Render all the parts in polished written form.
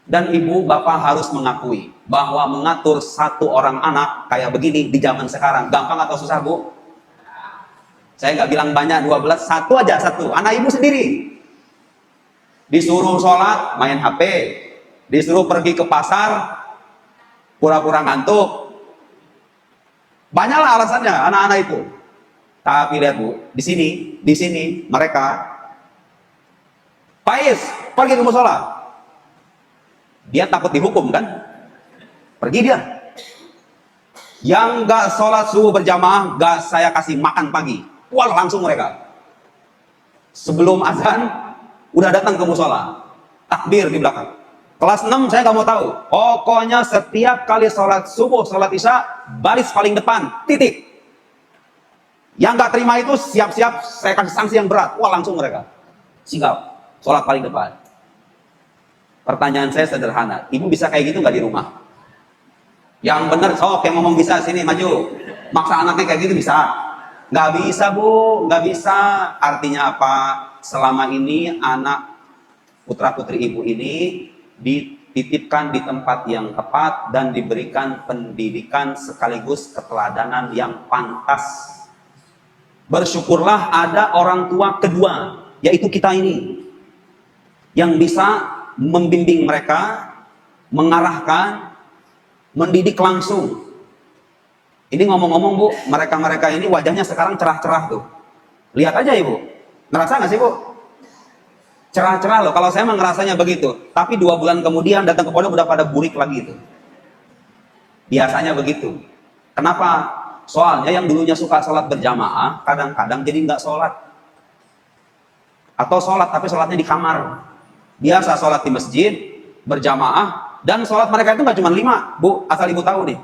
Dan ibu bapak harus mengakui bahwa mengatur satu orang anak kayak begini di zaman sekarang gampang atau susah, Bu? Saya nggak bilang banyak, 12, satu aja, satu. Anak ibu sendiri. Disuruh sholat, main HP. Disuruh pergi ke pasar, pura-pura ngantuk. Banyaklah alasannya anak-anak itu. Tapi lihat, Bu, di sini mereka, Faiz, pergi ke musola. Dia takut dihukum kan? Pergi dia. Yang nggak sholat subuh berjamaah, nggak saya kasih makan pagi. Wah, langsung mereka. Sebelum azan, udah datang ke musola. Takbir di belakang. Kelas 6 saya nggak mau tahu. Pokoknya setiap kali sholat subuh, sholat isya, baris paling depan, titik. Yang nggak terima itu siap-siap saya kasih sanksi yang berat. Wah, langsung mereka. Sigap, sholat paling depan. Pertanyaan saya sederhana. Ibu bisa kayak gitu nggak di rumah? Yang benar, sok yang ngomong bisa, sini maju. Maksa anaknya kayak gitu bisa? Nggak bisa, Bu, nggak bisa. Artinya apa? Selama ini anak putra putri ibu ini dititipkan di tempat yang tepat dan diberikan pendidikan sekaligus keteladanan yang pantas. Bersyukurlah ada orang tua kedua, yaitu kita ini, yang bisa membimbing mereka, mengarahkan, mendidik langsung. Ini ngomong-ngomong, Bu, mereka-mereka ini wajahnya sekarang cerah-cerah tuh. Lihat aja, Ibu. Ngerasa nggak sih, Bu? Cerah-cerah loh. Kalau saya mah ngerasanya begitu. Tapi 2 bulan kemudian datang ke pondok udah pada burik lagi itu. Biasanya begitu. Kenapa? Soalnya yang dulunya suka sholat berjamaah, kadang-kadang jadi nggak sholat. Atau sholat, tapi sholatnya di kamar. Biasa sholat di masjid, berjamaah, dan sholat mereka itu nggak cuma 5, Bu. Asal Ibu tahu nih.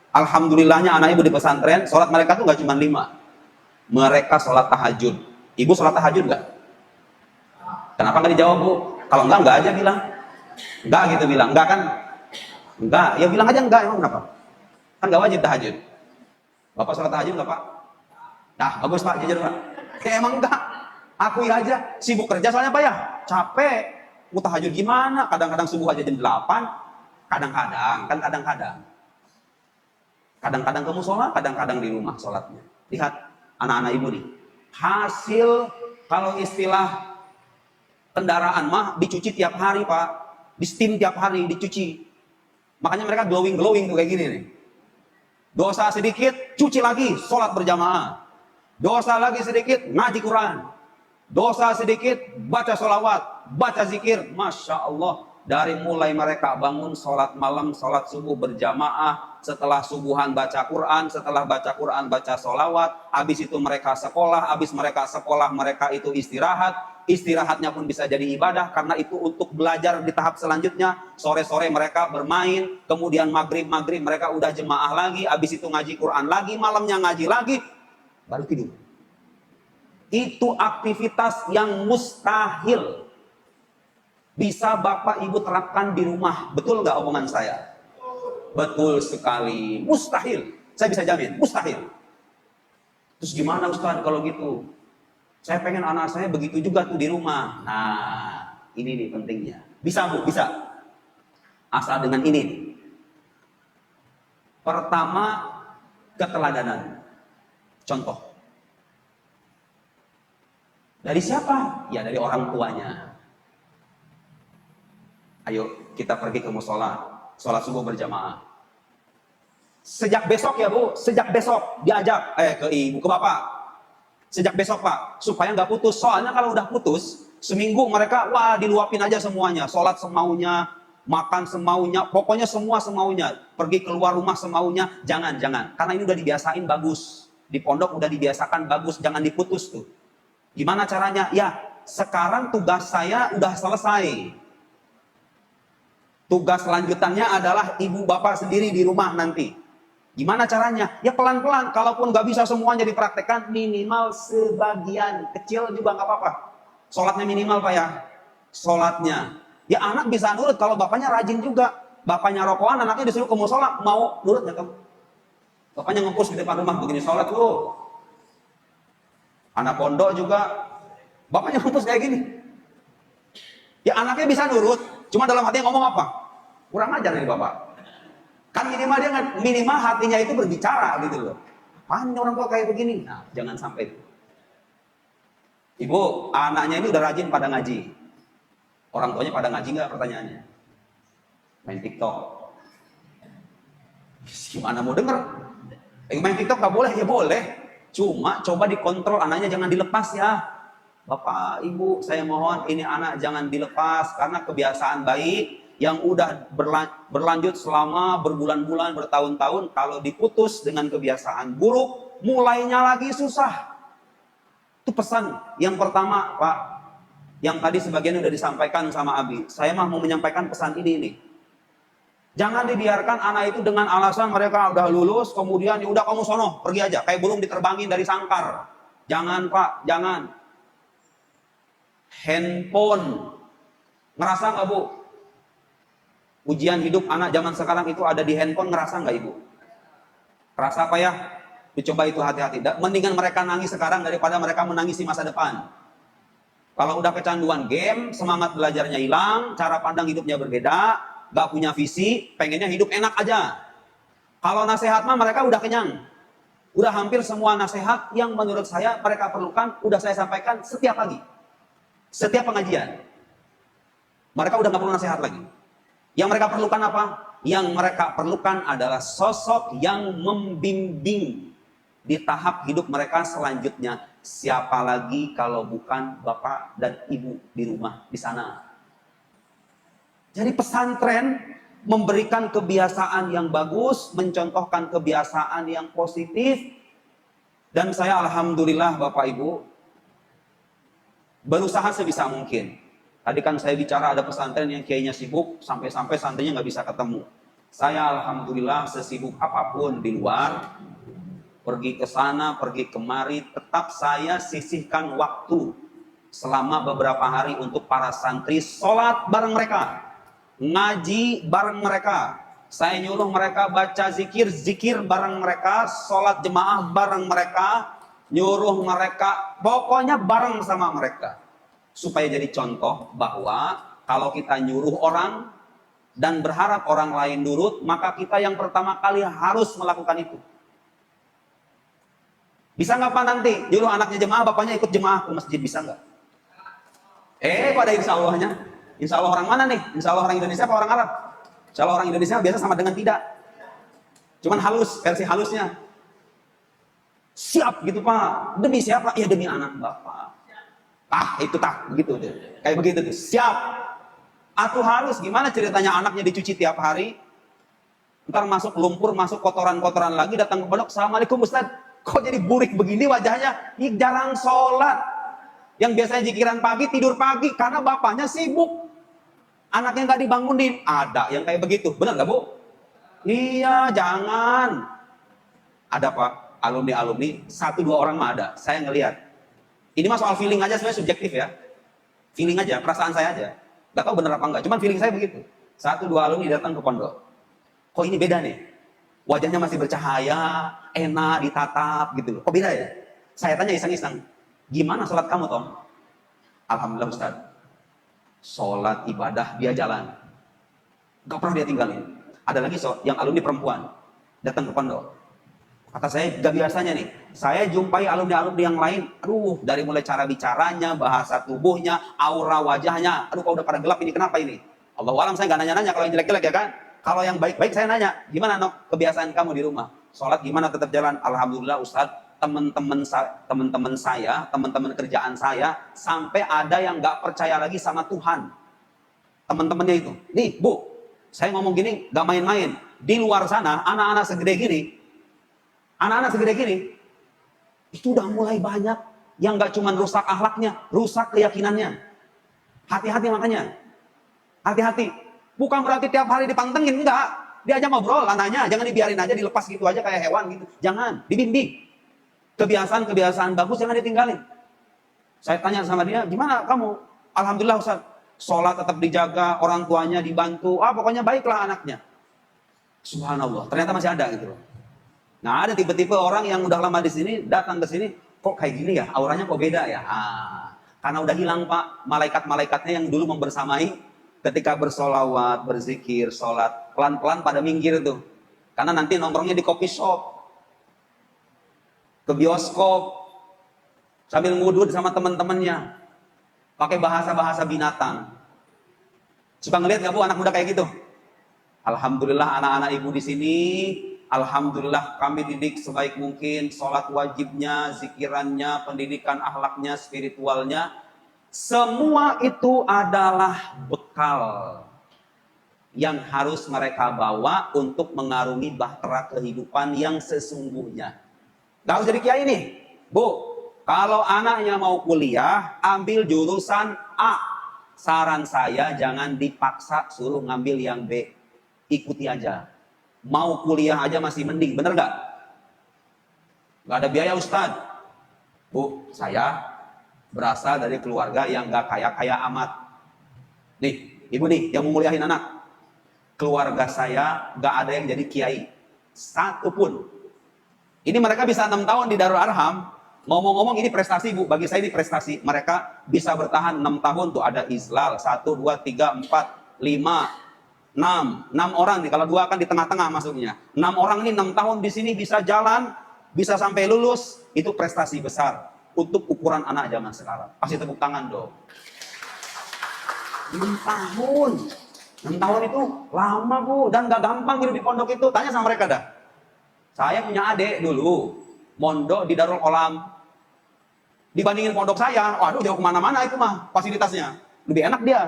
Alhamdulillahnya anak ibu di pesantren, sholat mereka tuh nggak cuma 5. Mereka sholat tahajud. Ibu sholat tahajud nggak? Kenapa nggak dijawab, Bu? Kalau nggak aja bilang. Nggak gitu bilang. Nggak kan? Nggak. Ya bilang aja nggak. Emang kenapa? Kan nggak wajib tahajud. Bapak sholat tahajud nggak, Pak? Nah, bagus, Pak. Jujur, Pak. Ya emang nggak. Akui aja. Sibuk kerja soalnya, Pak, ya? Capek. Mau tahajud gimana? Kadang-kadang subuh aja jam 8. Kadang-kadang. Kan kadang-kadang. Kadang-kadang ke musola, kadang-kadang di rumah sholatnya. Lihat anak-anak ibu nih. Hasil kalau istilah kendaraan mah dicuci tiap hari, Pak. Di steam tiap hari, dicuci. Makanya mereka glowing-glowing tuh kayak gini nih. Dosa sedikit, cuci lagi, sholat berjamaah. Dosa lagi sedikit, ngaji Quran. Dosa sedikit, baca sholawat, baca zikir. Masya Allah. Dari mulai mereka bangun sholat malam, sholat subuh berjamaah, setelah subuhan baca Quran, setelah baca Quran baca sholawat, habis itu mereka sekolah, habis mereka sekolah mereka itu istirahat, istirahatnya pun bisa jadi ibadah, karena itu untuk belajar di tahap selanjutnya. Sore-sore mereka bermain, kemudian maghrib mereka udah jemaah lagi, habis itu ngaji Quran lagi, malamnya ngaji lagi, baru tidur. Itu aktivitas yang mustahil bisa Bapak Ibu terapkan di rumah. Betul nggak omongan saya? Betul sekali. Mustahil. Saya bisa jamin, mustahil. Terus gimana Ustaz kalau gitu? Saya pengen anak saya begitu juga tuh di rumah. Nah, ini nih pentingnya. Bisa, Bu, bisa. Asal dengan ini nih. Pertama, keteladanan. Contoh. Dari siapa? Ya dari orang tuanya. Ayo kita pergi ke musola, sholat subuh berjamaah. Sejak besok ya, Bu, sejak besok diajak ke ibu, ke bapak. Sejak besok, Pak, supaya nggak putus. Soalnya kalau udah putus, seminggu mereka wah diluapin aja semuanya, sholat semaunya, makan semaunya, pokoknya semua semaunya. Pergi keluar rumah semaunya, jangan. Karena ini udah dibiasain bagus. Di pondok udah dibiasakan bagus, jangan diputus tuh. Gimana caranya? Ya, sekarang tugas saya udah selesai. Tugas lanjutannya adalah ibu bapak sendiri di rumah nanti. Gimana caranya? Ya pelan-pelan. Kalaupun nggak bisa semuanya dipraktekkan, minimal sebagian kecil juga nggak apa-apa. Sholatnya minimal, Pak, ya. Sholatnya. Ya anak bisa nurut kalau bapaknya rajin juga. Bapaknya rokokan, anaknya disuruh ke musola, mau nurut nggak kamu? Bapaknya ngepus di depan rumah, begini sholat lu. Anak pondok juga, bapaknya ngepus kayak gini. Ya anaknya bisa nurut. Cuma dalam hatinya ngomong apa? Kurang ajar nih Bapak. Kan minimal hatinya itu berbicara gitu loh. Apaan orang tua kayak begini? Nah, jangan sampai. Ibu, anaknya ini udah rajin pada ngaji. Orang tuanya pada ngaji nggak pertanyaannya? Main TikTok. Gimana mau denger? Main TikTok nggak boleh? Ya boleh. Cuma coba dikontrol anaknya, jangan dilepas ya. Bapak, Ibu, saya mohon ini anak jangan dilepas karena kebiasaan baik yang udah berlanjut selama berbulan-bulan, bertahun-tahun, kalau diputus dengan kebiasaan buruk, mulainya lagi susah. Itu pesan yang pertama, Pak. Yang tadi sebagian udah disampaikan sama Abi. Saya mah mau menyampaikan pesan ini. Jangan dibiarkan anak itu dengan alasan mereka udah lulus, kemudian udah kamu sono, pergi aja. Kayak burung diterbangin dari sangkar. Jangan Pak, jangan. Handphone. Ngerasa nggak Bu? Ujian hidup anak zaman sekarang itu ada di handphone, ngerasa nggak Ibu? Ngerasa apa ya? Dicoba itu hati-hati. Mendingan mereka nangis sekarang daripada mereka menangis di masa depan. Kalau udah kecanduan game, semangat belajarnya hilang, cara pandang hidupnya berbeda, gak punya visi, pengennya hidup enak aja. Kalau nasihat mah mereka udah kenyang. Udah hampir semua nasihat yang menurut saya mereka perlukan, udah saya sampaikan setiap pagi. Setiap pengajian. Mereka udah gak perlu nasihat lagi. Yang mereka perlukan apa? Yang mereka perlukan adalah sosok yang membimbing di tahap hidup mereka selanjutnya. Siapa lagi kalau bukan bapak dan ibu di rumah di sana. Jadi pesantren memberikan kebiasaan yang bagus, mencontohkan kebiasaan yang positif. Dan saya alhamdulillah Bapak Ibu berusaha sebisa mungkin. Tadi kan saya bicara ada pesantren yang kiainya sibuk, sampai-sampai santrinya nggak bisa ketemu. Saya alhamdulillah sesibuk apapun di luar, pergi ke sana, pergi kemari, tetap saya sisihkan waktu selama beberapa hari untuk para santri, sholat bareng mereka, ngaji bareng mereka. Saya nyuruh mereka baca zikir bareng mereka, sholat jemaah bareng mereka, nyuruh mereka, pokoknya bareng sama mereka. Supaya jadi contoh bahwa kalau kita nyuruh orang dan berharap orang lain nurut, maka kita yang pertama kali harus melakukan itu. Bisa nggak Pak nanti nyuruh anaknya jemaah, bapaknya ikut jemaah ke masjid, bisa nggak? Pada insya Allahnya. Insya Allah orang mana nih? Insya Allah orang Indonesia apa orang Arab? Insya Allah orang Indonesia biasa sama dengan tidak. Cuman halus, versi halusnya. Siap gitu Pak. Demi siapa? Ya demi anak Bapak. Itu begitu deh. Kayak begitu tuh. Siap. Atau harus gimana ceritanya anaknya dicuci tiap hari? Ntar masuk lumpur, masuk kotoran-kotoran lagi, datang ke pondok, Assalamualaikum Ustaz. Kok jadi burik begini wajahnya? Ini jarang sholat. Yang biasanya jikiran pagi, tidur pagi karena bapaknya sibuk. Anaknya nggak dibangunin. Ada yang kayak begitu. Benar nggak Bu? Iya, jangan. Ada Pak, alumni-alumni, 1-2 orang mah ada. Saya ngelihat. Ini mah soal feeling aja, sebenarnya subjektif ya. Feeling aja, perasaan saya aja. Gak tahu bener apa enggak, cuman feeling saya begitu. 1-2 alumni datang ke pondok. Kok ini beda nih? Wajahnya masih bercahaya, enak, ditatap gitu loh. Kok beda ya? Saya tanya iseng-iseng, gimana sholat kamu Tom? Alhamdulillah Ustaz. Sholat ibadah dia jalan. Gak pernah dia tinggalin. Ada lagi yang alumni perempuan. Datang ke pondok. Kata saya, gak biasanya nih, saya jumpai alumni-alumni yang lain, dari mulai cara bicaranya, bahasa tubuhnya, aura wajahnya, kalau udah pada gelap ini, kenapa ini? Allahualam, saya gak nanya-nanya kalau yang jelek-jelek ya kan? Kalau yang baik-baik saya nanya, gimana Nok, kebiasaan kamu di rumah? Sholat gimana tetap jalan? Alhamdulillah Ustaz, teman-teman saya, teman-teman kerjaan saya, sampai ada yang gak percaya lagi sama Tuhan. Teman-temannya itu, nih Bu, saya ngomong gini, gak main-main. Di luar sana, anak-anak segede gini, itu udah mulai banyak yang gak cuma rusak akhlaknya, rusak keyakinannya. Hati-hati makanya. Hati-hati. Bukan berarti tiap hari dipantengin, enggak. Diajak ngobrol anaknya, jangan dibiarin aja dilepas gitu aja kayak hewan gitu. Jangan, dibimbing. Kebiasaan-kebiasaan bagus jangan ditinggalin. Saya tanya sama dia, gimana kamu? Alhamdulillah Ustaz, sholat tetap dijaga, orang tuanya dibantu, pokoknya baiklah anaknya. Subhanallah, ternyata masih ada gitu loh. Nah ada tipe-tipe orang yang udah lama di sini, datang ke sini, kok kayak gini ya, auranya kok beda ya. Karena udah hilang Pak, malaikat-malaikatnya yang dulu membersamai, Ketika bersolawat, berzikir, sholat, pelan-pelan pada minggir tuh. Karena nanti nongkrongnya di coffee shop, ke bioskop, sambil ngudud sama teman-temannya, pakai bahasa-bahasa binatang. Suka ngeliat gak Bu anak muda kayak gitu? Alhamdulillah anak-anak ibu di sini, alhamdulillah kami didik sebaik mungkin, sholat wajibnya, zikirannya, pendidikan akhlaknya, spiritualnya, semua itu adalah bekal yang harus mereka bawa untuk mengarungi bahtera kehidupan yang sesungguhnya. Gak harus jadi kiai nih, Bu. Kalau anaknya mau kuliah, ambil jurusan A. Saran saya jangan dipaksa suruh ngambil yang B. Ikuti aja. Mau kuliah aja masih mending, bener gak? Gak ada biaya Ustadz. Bu, saya berasal dari keluarga yang gak kaya-kaya amat. Nih, ibu nih yang mau kuliahin anak. Keluarga saya gak ada yang jadi kiai. Satu pun. Ini mereka bisa 6 tahun di Darul Arham. Ngomong-ngomong ini prestasi Bu, bagi saya ini prestasi. Mereka bisa bertahan 6 tahun tuh ada Izlal, 1, 2, 3, 4, 5, 6 orang nih, kalau 2 kan di tengah-tengah masuknya. 6 orang ini 6 tahun di sini bisa jalan, bisa sampai lulus, itu prestasi besar untuk ukuran anak zaman sekarang. Pasti tepuk tangan dong. 6 tahun. 6 tahun itu lama Bu, dan gak gampang hidup di pondok itu. Tanya sama mereka dah. Saya punya adik dulu, mondok di Darul Olam. Dibandingin pondok saya, waduh jauh kemana-mana itu mah fasilitasnya. Lebih enak dia.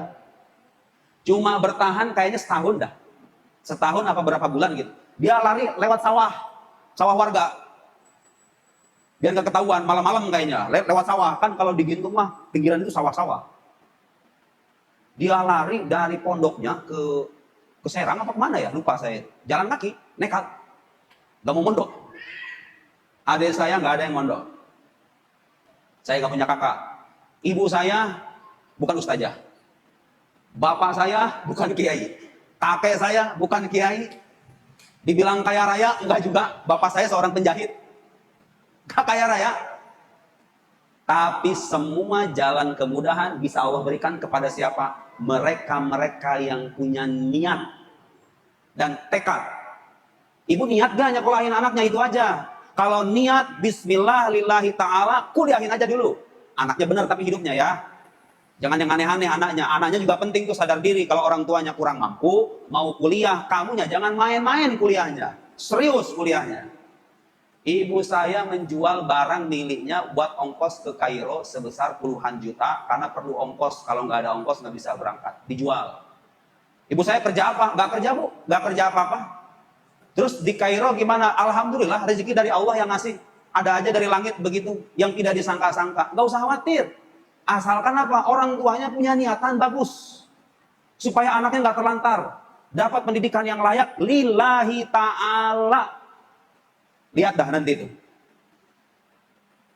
Cuma bertahan kayaknya setahun dah. Setahun apa berapa bulan gitu. Dia lari lewat sawah. Sawah warga. Biar gak ketahuan, malam-malam kayaknya. Lewat sawah. Kan kalau di Gintung mah, pinggiran itu sawah-sawah. Dia lari dari pondoknya ke Serang apa kemana ya? Lupa saya. Jalan kaki, nekat. Gak mau mondok. Adik saya gak ada yang mondok. Saya gak punya kakak. Ibu saya bukan ustazah. Bapak saya bukan kiai. Kakek saya bukan kiai. Dibilang kaya raya, enggak juga. Bapak saya seorang penjahit. Gak kaya raya. Tapi semua jalan kemudahan bisa Allah berikan kepada siapa? Mereka-mereka yang punya niat dan tekad. Ibu niat gak nyekolahin anaknya itu aja. Kalau niat bismillah lillahi ta'ala, kuliahin aja dulu. Anaknya benar tapi hidupnya ya. Jangan yang aneh-aneh anaknya. Anaknya juga penting tuh sadar diri. Kalau orang tuanya kurang mampu, mau kuliah, kamunya jangan main-main kuliahnya. Serius kuliahnya. Ibu saya menjual barang miliknya buat ongkos ke Kairo sebesar puluhan juta. Karena perlu ongkos. Kalau nggak ada ongkos nggak bisa berangkat. Dijual. Ibu saya kerja apa? Nggak kerja Bu. Nggak kerja apa-apa. Terus di Kairo gimana? Alhamdulillah rezeki dari Allah yang ngasih. Ada aja dari langit begitu. Yang tidak disangka-sangka. Nggak usah khawatir. Asalkan apa? Orang tuanya punya niatan bagus. Supaya anaknya nggak terlantar. Dapat pendidikan yang layak. Lillahi ta'ala. Lihat dah nanti itu.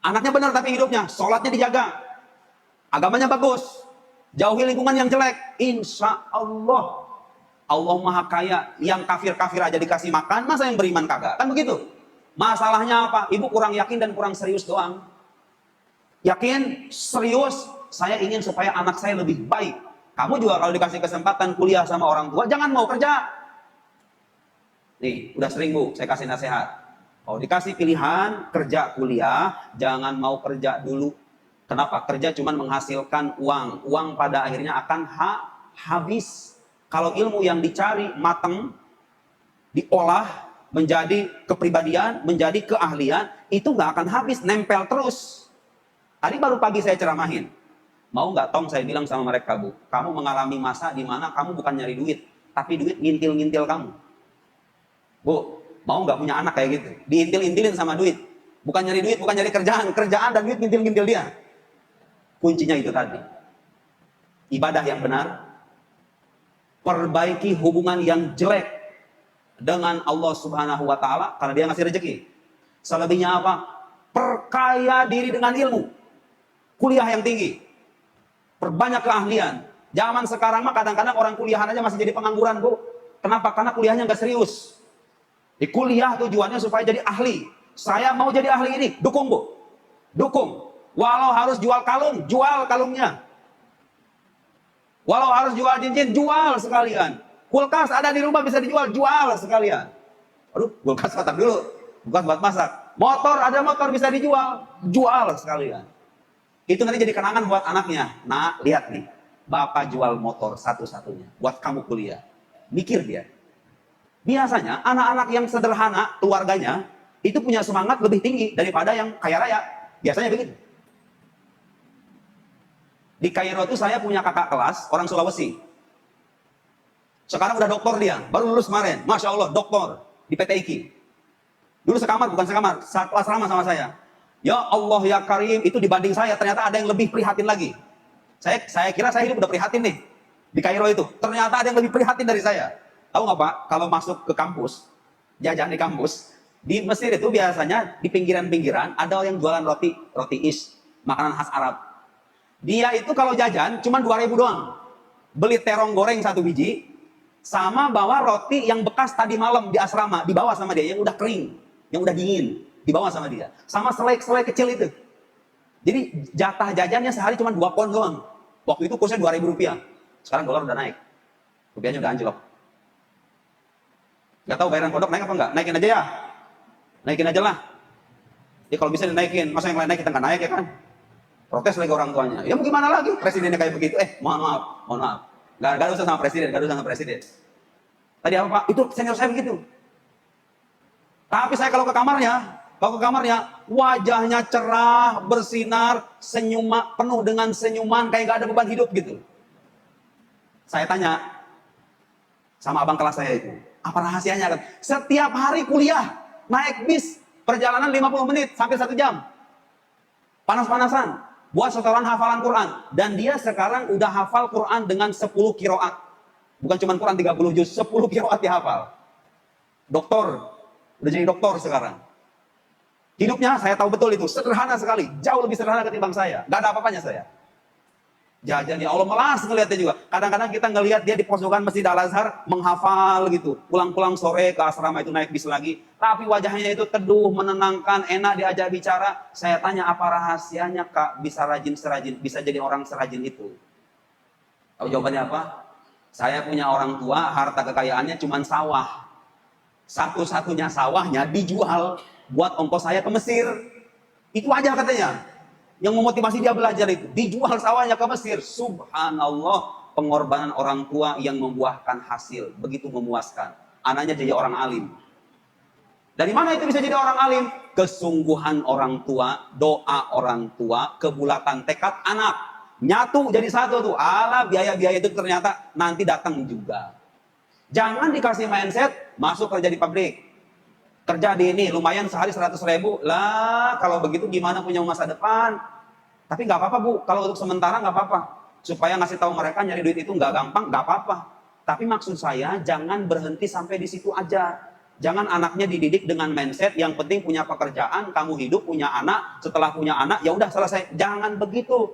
Anaknya benar tapi hidupnya. Sholatnya dijaga. Agamanya bagus. Jauhi lingkungan yang jelek. Insya Allah. Allah Maha Kaya, yang kafir-kafir aja dikasih makan, masa yang beriman kagak? Kan begitu. Masalahnya apa? Ibu kurang yakin dan kurang serius doang. Yakin, serius, saya ingin supaya anak saya lebih baik. Kamu juga kalau dikasih kesempatan kuliah sama orang tua, jangan mau kerja. Nih, udah sering Bu, saya kasih nasihat. Kalau dikasih pilihan, kerja kuliah, jangan mau kerja dulu. Kenapa? Kerja cuma menghasilkan uang. Uang pada akhirnya akan habis. Kalau ilmu yang dicari matang, diolah menjadi kepribadian, menjadi keahlian, itu nggak akan habis, nempel terus. Tadi baru pagi saya ceramahin. Mau nggak Tong saya bilang sama mereka, Bu, kamu mengalami masa di mana kamu bukan nyari duit, tapi duit ngintil-ngintil kamu. Bu, mau nggak punya anak kayak gitu? Diintil-intilin sama duit. Bukan nyari duit, bukan nyari kerjaan. Kerjaan dan duit ngintil-ngintil dia. Kuncinya itu tadi. Ibadah yang benar. Perbaiki hubungan yang jelek dengan Allah Subhanahu wa Ta'ala karena dia ngasih rezeki. Selebihnya apa? Perkaya diri dengan ilmu. Kuliah yang tinggi. Perbanyak keahlian. Zaman sekarang mah kadang-kadang orang kuliahan aja masih jadi pengangguran, Bu. Kenapa? Karena kuliahnya nggak serius. Di kuliah tujuannya supaya jadi ahli. Saya mau jadi ahli ini, dukung Bu. Dukung. Walau harus jual kalung, jual kalungnya. Walau harus jual cincin, jual sekalian. Kulkas ada di rumah bisa dijual, jual sekalian. Aduh, kulkas kotak dulu. Kulkas buat masak. Motor, ada motor bisa dijual, jual sekalian. Itu nanti jadi kenangan buat anaknya. Nah, lihat nih. Bapak jual motor satu-satunya buat kamu kuliah. Mikir dia. Biasanya anak-anak yang sederhana keluarganya itu punya semangat lebih tinggi daripada yang kaya raya. Biasanya begitu. Di Kairo itu saya punya kakak kelas orang Sulawesi. Sekarang udah doktor dia, baru lulus kemarin. Masya Allah, doktor di PT IKI. Dulu sekamar, bukan sekamar, satu asrama sama saya. Ya Allah ya Karim, itu dibanding saya ternyata ada yang lebih prihatin lagi. Saya kira saya hidup udah prihatin nih di Kairo itu. Ternyata ada yang lebih prihatin dari saya. Tahu nggak Pak? Kalau masuk ke kampus, jajan di kampus, di Mesir itu biasanya di pinggiran-pinggiran ada yang jualan roti ish, makanan khas Arab. Dia itu kalau jajan cuma 2.000 doang. Beli terong goreng 1 biji, sama bawa roti yang bekas tadi malam di asrama, dibawa sama dia, yang udah kering, yang udah dingin, dibawa sama dia. Sama selai-selai kecil itu. Jadi jatah jajannya sehari cuma 2 pon doang. Waktu itu kursnya 2.000 rupiah. Sekarang dolar udah naik. Rupiahnya udah anjlok. Gak tahu bayaran pondok naik apa enggak? Naikin aja ya. Naikin aja lah. Ya kalau bisa dinaikin. Masa yang lain naik kita nggak naik ya kan? Protes lagi orang tuanya. Ya mau gimana lagi? Presidennya kayak begitu. Mohon maaf. Gak usah sama presiden. Tadi apa Pak? Itu senior saya begitu. Tapi saya kalau ke kamarnya, wajahnya cerah, bersinar, penuh dengan senyuman, kayak gak ada beban hidup gitu. Saya tanya sama abang kelas saya itu, apa rahasianya kan? Setiap hari kuliah, naik bis, perjalanan 50 menit sampai 1 jam. Panas-panasan, buat setoran hafalan Quran. Dan dia sekarang udah hafal Quran dengan 10 kiroat. Bukan cuma Quran 30 juz, 10 kiroat dihafal. Doktor, udah jadi doktor sekarang. Hidupnya saya tahu betul itu, sederhana sekali. Jauh lebih sederhana ketimbang saya. Gak ada apa-apanya saya. Jajan, ya Allah, melas ngeliatnya juga. Kadang-kadang kita ngelihat dia di pojokan Masjid Al-Azhar menghafal gitu. Pulang-pulang sore ke asrama itu naik bis lagi. Tapi wajahnya itu teduh, menenangkan, enak diajak bicara. Saya tanya apa rahasianya Kak bisa bisa jadi orang serajin itu. Tahu jawabannya apa? Saya punya orang tua, harta kekayaannya cuma sawah. Satu-satunya sawahnya dijual buat ongkos saya ke Mesir. Itu aja katanya. Yang memotivasi dia belajar itu. Dijual sawahnya ke Mesir. Subhanallah, pengorbanan orang tua yang membuahkan hasil. Begitu memuaskan. Anaknya jadi orang alim. Dari mana itu bisa jadi orang alim? Kesungguhan orang tua, doa orang tua, kebulatan tekad anak. Nyatu jadi satu tuh. Alah, biaya-biaya itu ternyata nanti datang juga. Jangan dikasih mindset, masuk kerja di pabrik. Kerja di ini, lumayan sehari 100.000. Lah, kalau begitu gimana punya masa depan? Tapi nggak apa-apa Bu, kalau untuk sementara nggak apa-apa. Supaya ngasih tahu mereka nyari duit itu nggak gampang, nggak apa-apa. Tapi maksud saya, jangan berhenti sampai di situ aja. Jangan anaknya dididik dengan mindset, yang penting punya pekerjaan, kamu hidup, punya anak, setelah punya anak, ya udah selesai. Jangan begitu.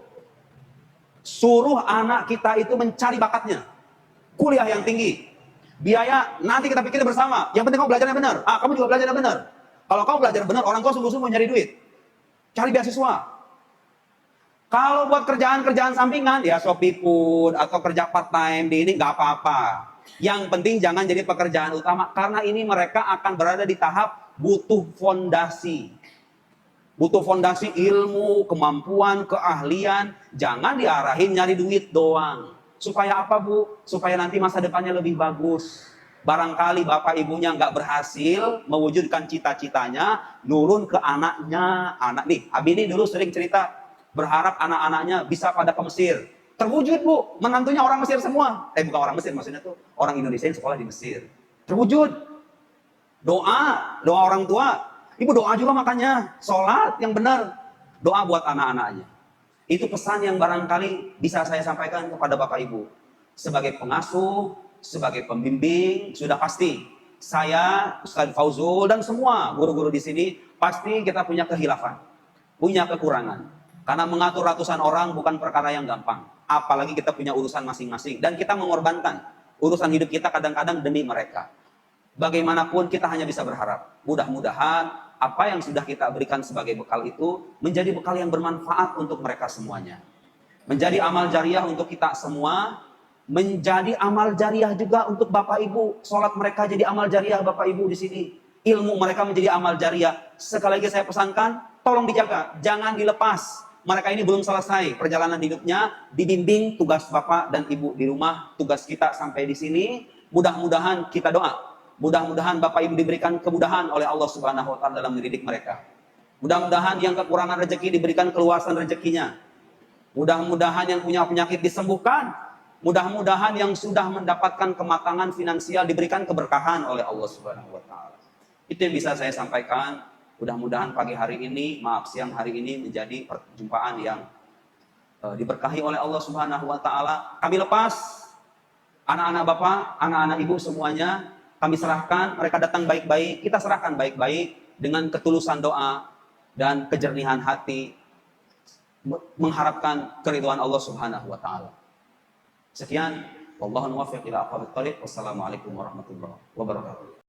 Suruh anak kita itu mencari bakatnya. Kuliah yang tinggi. Biaya nanti kita pikir bersama. Yang penting kamu belajarnya benar. Kamu juga belajarnya benar. Kalau kamu belajar benar, orang tua sungguh-sungguh nyari duit. Cari beasiswa. Kalau buat kerjaan-kerjaan sampingan, ya Shopee Food atau kerja part time di ini nggak apa-apa. Yang penting jangan jadi pekerjaan utama, karena ini mereka akan berada di tahap butuh fondasi. Butuh fondasi ilmu, kemampuan, keahlian. Jangan diarahin nyari duit doang. Supaya apa Bu? Supaya nanti masa depannya lebih bagus. Barangkali bapak ibunya nggak berhasil mewujudkan cita-citanya, nurun ke anaknya. Anak nih, Abi ini dulu sering cerita, berharap anak-anaknya bisa pada ke Mesir. Terwujud Bu, menantunya orang Mesir semua. Bukan orang Mesir, maksudnya tuh orang Indonesia yang sekolah di Mesir. Terwujud. Doa orang tua. Ibu doa juga makanya, sholat yang benar. Doa buat anak-anaknya. Itu pesan yang barangkali bisa saya sampaikan kepada Bapak Ibu. Sebagai pengasuh, sebagai pembimbing, sudah pasti saya, Ustaz Fauzul, dan semua guru-guru di sini, pasti kita punya kehilafan, punya kekurangan. Karena mengatur ratusan orang bukan perkara yang gampang. Apalagi kita punya urusan masing-masing. Dan kita mengorbankan urusan hidup kita kadang-kadang demi mereka. Bagaimanapun kita hanya bisa berharap. Mudah-mudahan apa yang sudah kita berikan sebagai bekal itu menjadi bekal yang bermanfaat untuk mereka semuanya. Menjadi amal jariah untuk kita semua. menjadi amal jariah juga untuk Bapak Ibu. Sholat mereka jadi amal jariah Bapak Ibu di sini. Ilmu mereka menjadi amal jariah. Sekali lagi saya pesankan, tolong dijaga, jangan dilepas. Mereka ini belum selesai perjalanan hidupnya, dibimbing tugas Bapak dan Ibu di rumah, tugas kita sampai di sini. Mudah-mudahan kita doa. Mudah-mudahan Bapak Ibu diberikan kemudahan oleh Allah Subhanahu wa taala dalam mendidik mereka. Mudah-mudahan yang kekurangan rezeki diberikan keluasan rezekinya. Mudah-mudahan yang punya penyakit disembuhkan. Mudah-mudahan yang sudah mendapatkan kematangan finansial diberikan keberkahan oleh Allah Subhanahu wa taala. Itu yang bisa saya sampaikan. Mudah-mudahan pagi hari ini, maaf siang hari ini menjadi perjumpaan yang diberkahi oleh Allah Subhanahu wa taala. Kami lepas anak-anak Bapak, anak-anak Ibu semuanya, kami serahkan, mereka datang baik-baik, kita serahkan baik-baik dengan ketulusan doa dan kejernihan hati mengharapkan keridhaan Allah Subhanahu wa taala. Sekian, wallahu muwaffiq ila aqwamit thoriq. Wassalamualaikum warahmatullahi wabarakatuh.